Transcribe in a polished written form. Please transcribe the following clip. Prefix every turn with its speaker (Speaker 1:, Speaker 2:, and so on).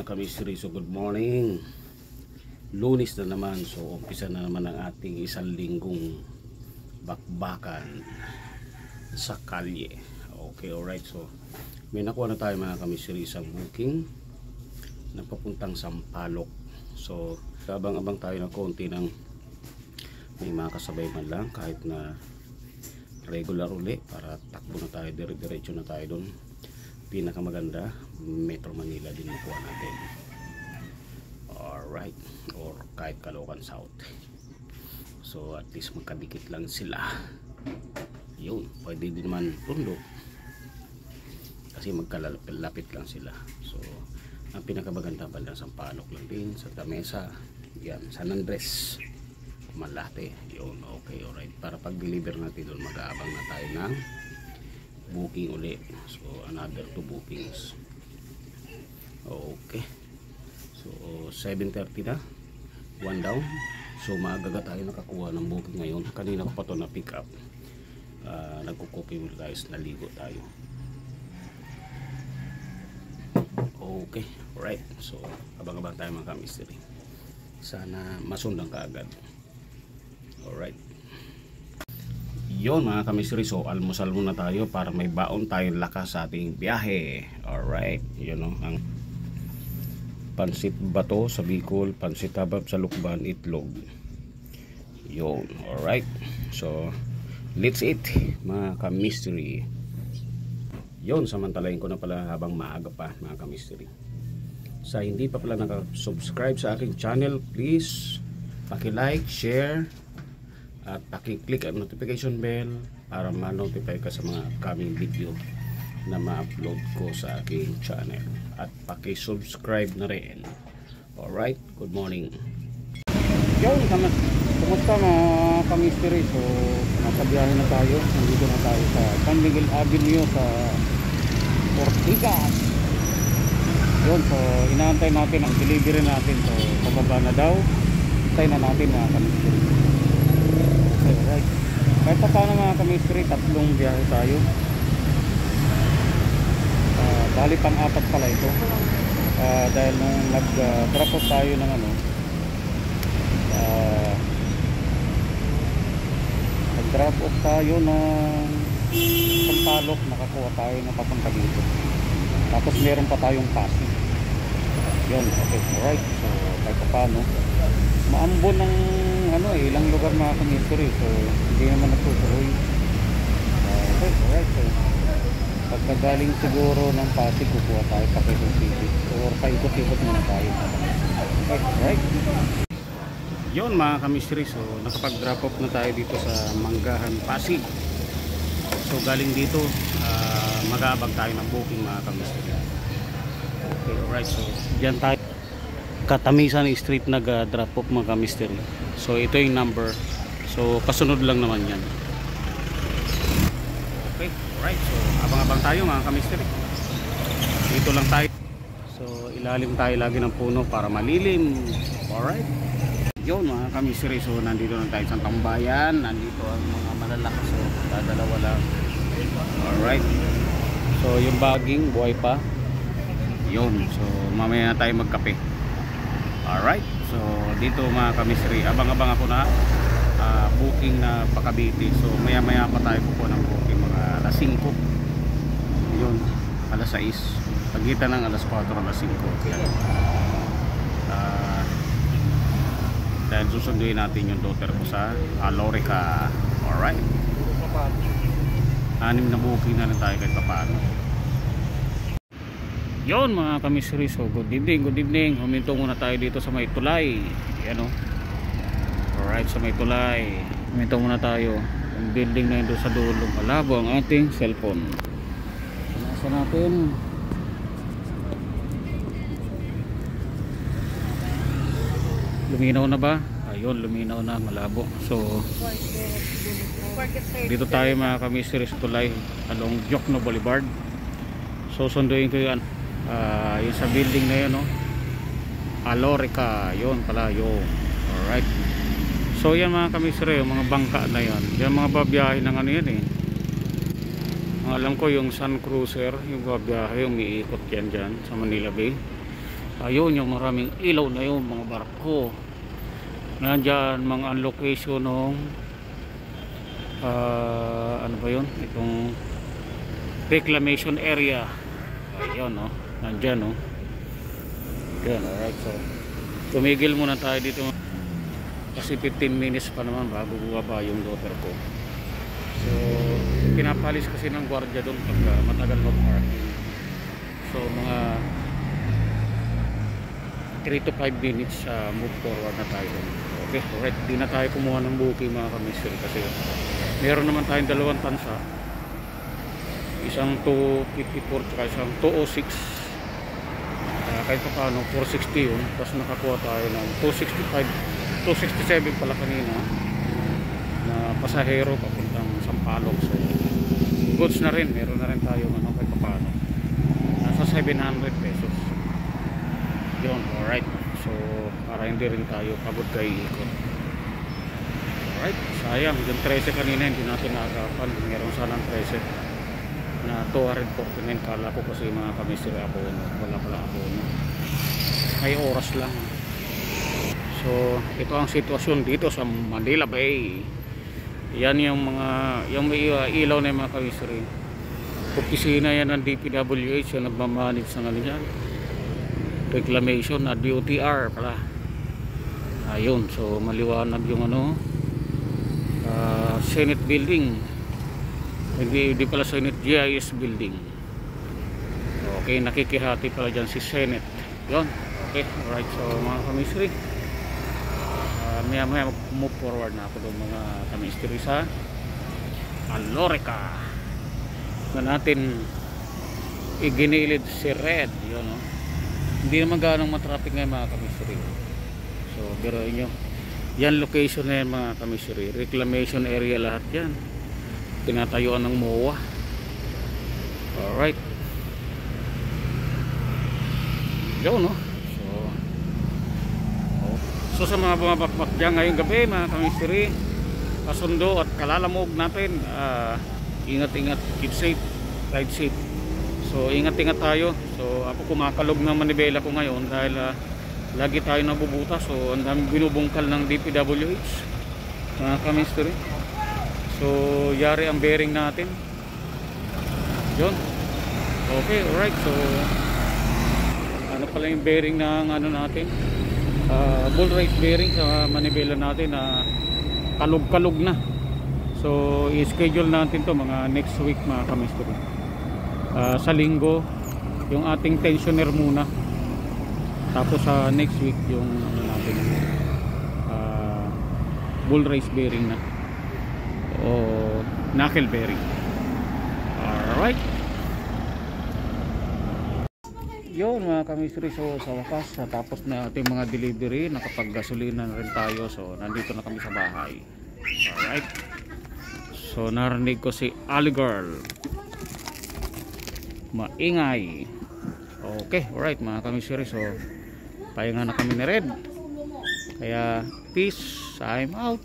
Speaker 1: ka-mystery, so good morning. Lunes na naman, so umpisa na naman ang ating isang linggong bakbakan sa kalye. Okay, alright, so may nakuha na tayo mga ka-mystery, isang booking na papuntang Sampaloc. So abang-abang tayo ng konti ng may mga kasabay man lang, kahit na regular uli, para takbo na tayo, dire-diretso na tayo doon. Pinakamaganda, Metro Manila din makuha natin. Alright, or kahit Caloocan South. So at least magkadikit lang sila. Yun, pwede din naman Tondo kasi magkalapit lang sila. So ang pinakamaganda pa lang Sampaloc lang din, sa Tamesa, yan, San Andres, Malate. Yun, okay, alright. Para pag-deliver natin doon, mag-aabang na tayo ng booking uli. So another 2 bookings. Okay, so 7:30 na, 1 down. So maaga tayo nakakuha ng booking ngayon. Kanina ko pa to na pick up. Nagkukopi muna tayo, naligo tayo. Okay, alright. So abang-abang tayo mga ka-mystery. Sana masundan ka agad. Alright, yun mga ka-mystery, so almusal muna tayo para may baon tayong lakas sa ating biyahe. Alright, yun o, ang pansit bato sa Bicol, pansit habab sa Lukban, itlog. Yun, alright. So let's eat mga ka-mystery. Yun, samantalahin ko na pala habang maaga pa mga ka-mystery. Sa hindi pa pala naka-subscribe sa aking channel, please paki-like, share, at paki-click ang notification bell para ma-notify ka sa mga upcoming video na ma-upload ko sa aking channel, at paki-subscribe na rin. Alright, good morning. Yo, kumusta mga ka-mystery? So nasa biyahe na tayo, nandito na tayo sa San Miguel Avenue sa Ortigas. Yun, so inaantay natin ang delivery natin. So pababa na daw, antay na natin mga ka-mystery. Right. Kahit pa paano mga ka-mystery, 3 biyahe tayo. Bali pang-4 pala ito. Dahil nung nag-drop off tayo ng nag-drop off tayo ng Sampaloc, nakakuha tayo na papunta dito. Tapos meron pa tayong passing. Yun, okay, alright. So kahit pa paano, maambon ng ilang lugar mga ka-mystery, so hindi naman nagtutuloy. Okay, alright. So pagkagaling siguro ng Pasig, kukuha tayo sa Quezon City, or paikot-ikot muna tayo. Okay, alright. Yun mga ka-mystery, so nakapag-drop off na tayo dito sa Manggahan, Pasig. So galing dito, mag-aabang tayo ng booking mga ka-mystery. Okay, alright. So dyan tayo Katamisan Street nag-drop off mga ka-mystery. So ito yung number. So kasunod lang naman yan. Okay, alright. So abang-abang tayo mga ka-mystery. Dito lang tayo. So ilalim tayo lagi ng puno para malilim. Alright. Yun mga ka-mystery. So nandito lang tayo sa Tambayan. Nandito ang mga malalakas. So dadalawa lang. Alright. So yung bagging buhay pa. Yun. So mamaya na tayo magkape. Alright, so dito mga ka-mystery, abang-abang ako na booking na Cavite. So maya maya pa tayo po ng booking, mga alas 5. Yun, alas 6, pagitan ng alas 4 alas 5. Dahil susunduin natin yung daughter ko sa Alorica. Alright, 6 na booking na tayo kahit paano. Yun mga ka-mystery, so good evening, good evening. Huminto muna tayo dito sa May Tulay. Yan o. Alright, sa May Tulay. Huminto muna tayo. Yung building na yun doon sa dulo. Malabo ang ating cellphone. Nasa natin. Luminaw na ba? Ayun, luminaw na, malabo. So dito tayo mga ka-mystery sa Tulay, along Jokno Boulevard. So sunduin ko yun. Yung sa building na yun, no? Alorica, yun pala yun. Alright. So yan mga ka-mystery, yung mga bangka na yan, yung mga babiyahe ng yan Alam ko yung Sun Cruiser, yung babiyahe, umiikot yan dyan sa Manila Bay.
Speaker 2: Ayun yung maraming ilaw na yun, mga barko. Nandyan mga location ng ano ba yun, itong reclamation area. Ayun, no, nandyan, no. Yan, alright. So tumigil muna tayo dito kasi 15 minutes pa naman bago bumaba yung loader ko. So pinapalis kasi ng gwardiya doon pag matagal mag-parking. So mga 3 to 5 minutes move forward na tayo. Okay, alright. Di na tayo kumuha ng booking, mga kamisyon, kasi meron naman tayong dalawang tansa, isang 254 at isang 206. Kahit pa paano 460 yun, tapos nakakuha tayo ng 267 pala kanina na pasahero papuntang Sampaloc. So goods na rin, meron na rin tayo kahit pa paano, nasa 700 pesos yun. Alright, so para hindi rin tayo pagod kay ikot. Alright, sayang yung 13 kanina hindi natin naagapan. Meron sanang 13 na 249. Kala ko kasi mga kamisir ako, wala pala ako, may oras lang. So ito ang sitwasyon dito sa Manila Bay. Yan yung may ilaw na yung mga kamisir. Opisina yan ng DPWH yung nagmamanage sa ganyan reclamation na DOTR pala. Ayun, so maliwanag yung Senate building, hindi pala Senate, GIS building. Okay, nakikihati pala dyan si Senate. Yun, okay, alright. So mga kamisri, maya move forward na ako doon, mga kamisri, sa Alorica na natin iginilid si Red. Yun, no? Hindi naman ganong matraffic ngayon, mga kamisri. So biruin nyo, yan location na yan, mga kamisri, reclamation area lahat yan, tinatayuan ng MOA. Alright, yun, no? So sa mga bumabakbak dyan ngayong gabi, mga kamisri, kasundo at kalalamog natin, ingat-ingat, keep safe, ride safe. So ingat-ingat tayo. So ako kumakalog ng manibela ko ngayon dahil lagi tayo nabubutas. So ang daming binubungkal ng DPWH, mga kamisri. So yari ang bearing natin. Yun. Okay, alright. So ano pala yung bearing ng natin, bull race bearing sa manibela natin na kalog-kalog na. So i-schedule natin to mga next week, mga kamisri. Sa linggo yung ating tensioner muna, tapos sa next week yung natin, bull race bearing na o knuckle bearing. Alright, yun, mga kamisri. So sa wakas, tapos na ating mga delivery, nakapag-gasolina na rin tayo. So nandito na kami sa bahay. Alright, so narinig ko si Ali Girl maingay. Okay, alright, mga kamisiri. So pahinga na kami ni Red, kaya peace, I'm out.